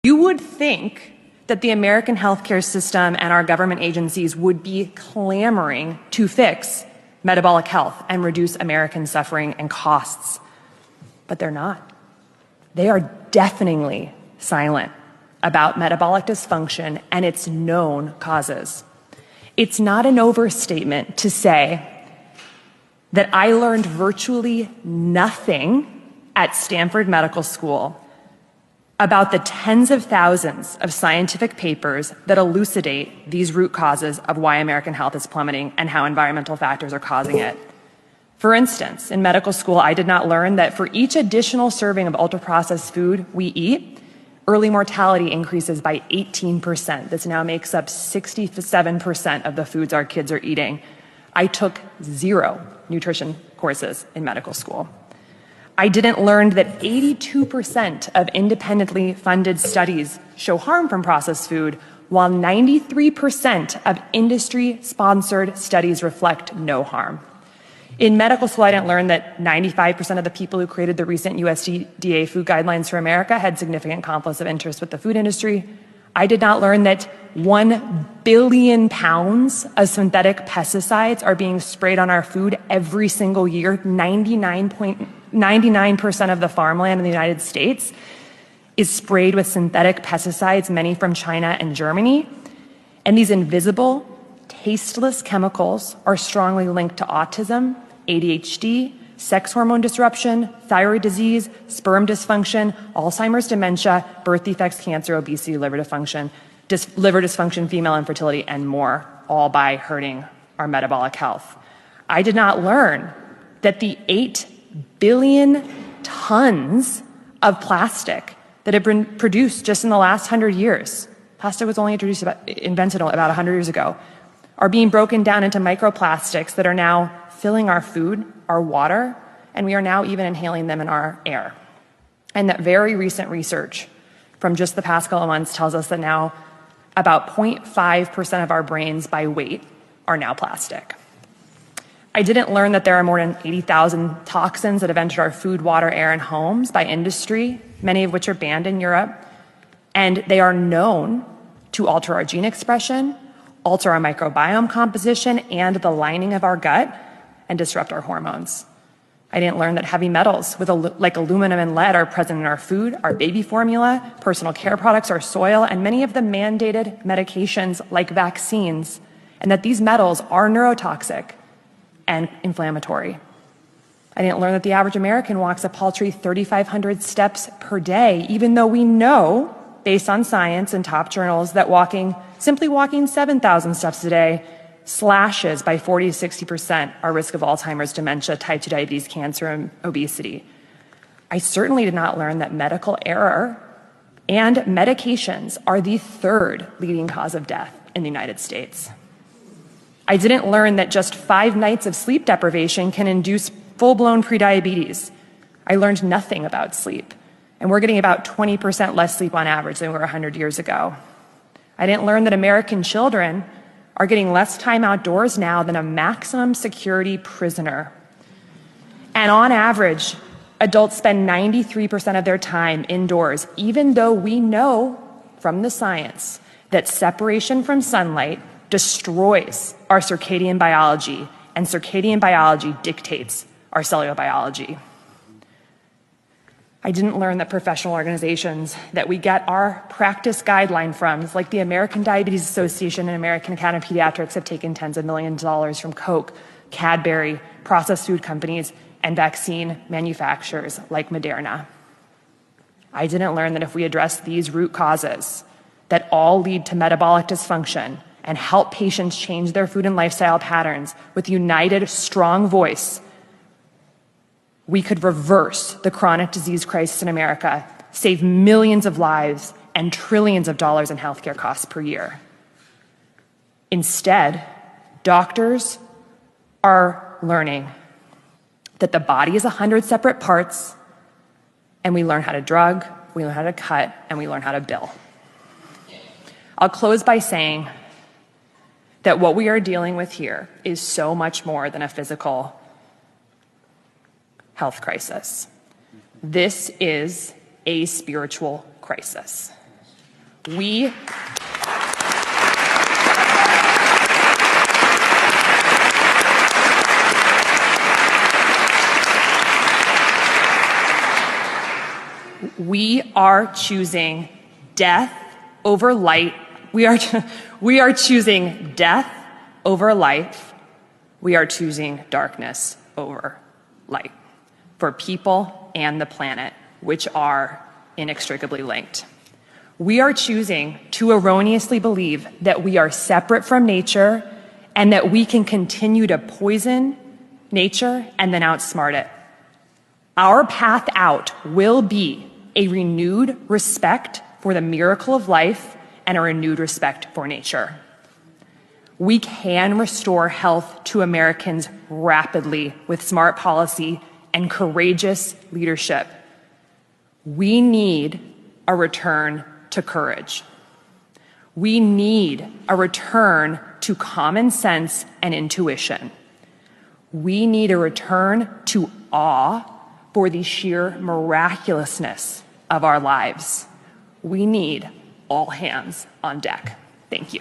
You would think that the American healthcare system and our government agencies would be clamoring to fix metabolic health and reduce American suffering and costs, but they're not. They are deafeningly silent about metabolic dysfunction and its known causes. It's not an overstatement to say that I learned virtually nothing at Stanford Medical School about the tens of thousands of scientific papers that elucidate these root causes of why American health is plummeting and how environmental factors are causing it. For instance, in medical school, I did not learn that for each additional serving of ultra-processed food we eat, early mortality increases by 18%. This now makes up 67% of the foods our kids are eating. I took 0 nutrition courses in medical school. I didn't learn that 82% of independently funded studies show harm from processed food, while 93% of industry-sponsored studies reflect no harm. In medical school, I didn't learn that 95% of the people who created the recent USDA food guidelines for America had significant conflicts of interest with the food industry. I did not learn that 1 billion pounds of synthetic pesticides are being sprayed on our food every single year. 99% of the farmland in the United States is sprayed with synthetic pesticides, many from China and Germany. And these invisible, tasteless chemicals are strongly linked to autism, ADHD, sex hormone disruption, thyroid disease, sperm dysfunction, Alzheimer's, dementia, birth defects, cancer, obesity, liver dysfunction, female infertility, and more, all by hurting our metabolic health. I did not learn that the 8 billion tons of plastic that have been produced just in the last 100 years, plastic was only invented about 100 years ago, are being broken down into microplastics that are now filling our food, our water, and we are now even inhaling them in our air. And that very recent research from just the past couple of months tells us that now about 0.5% of our brains by weight are now plastic. I didn't learn that there are more than 80,000 toxins that have entered our food, water, air, and homes by industry, many of which are banned in Europe, and they are known to alter our gene expression, alter our microbiome composition and the lining of our gut, and disrupt our hormones. I didn't learn that heavy metals like aluminum and lead are present in our food, our baby formula, personal care products, our soil, and many of the mandated medications like vaccines, and that these metals are neurotoxic and inflammatory. I didn't learn that the average American walks a paltry 3,500 steps per day, even though we know, based on science and top journals, that simply walking 7,000 steps a day slashes by 40 to 60% our risk of Alzheimer's, dementia, type 2 diabetes, cancer, and obesity. I certainly did not learn that medical error and medications are the 3rd leading cause of death in the United States. I didn't learn that just 5 nights of sleep deprivation can induce full-blown prediabetes. I learned nothing about sleep, and we're getting about 20% less sleep on average than we were 100 years ago. I didn't learn that American children are getting less time outdoors now than a maximum security prisoner. And on average, adults spend 93% of their time indoors, even though we know from the science that separation from sunlight destroys our circadian biology, and circadian biology dictates our cellular biology. I didn't learn that professional organizations that we get our practice guideline from, like the American Diabetes Association and American Academy of Pediatrics, have taken tens of millions of dollars from Coke, Cadbury, processed food companies, and vaccine manufacturers like Moderna. I didn't learn that if we address these root causes that all lead to metabolic dysfunction and help patients change their food and lifestyle patterns with united, strong voice, we could reverse the chronic disease crisis in America, save millions of lives and trillions of dollars in healthcare costs per year. Instead, doctors are learning that the body is 100 separate parts, and we learn how to drug, we learn how to cut, and we learn how to bill. I'll close by saying that what we are dealing with here is so much more than a physical health crisis. This is a spiritual crisis. We are choosing death over light. We are choosing death over life. We are choosing darkness over light for people and the planet, which are inextricably linked. We are choosing to erroneously believe that we are separate from nature and that we can continue to poison nature and then outsmart it. Our path out will be a renewed respect for the miracle of life and a renewed respect for nature. We can restore health to Americans rapidly with smart policy and courageous leadership. We need a return to courage. We need a return to common sense and intuition. We need a return to awe for the sheer miraculousness of our lives. We need all hands on deck. Thank you.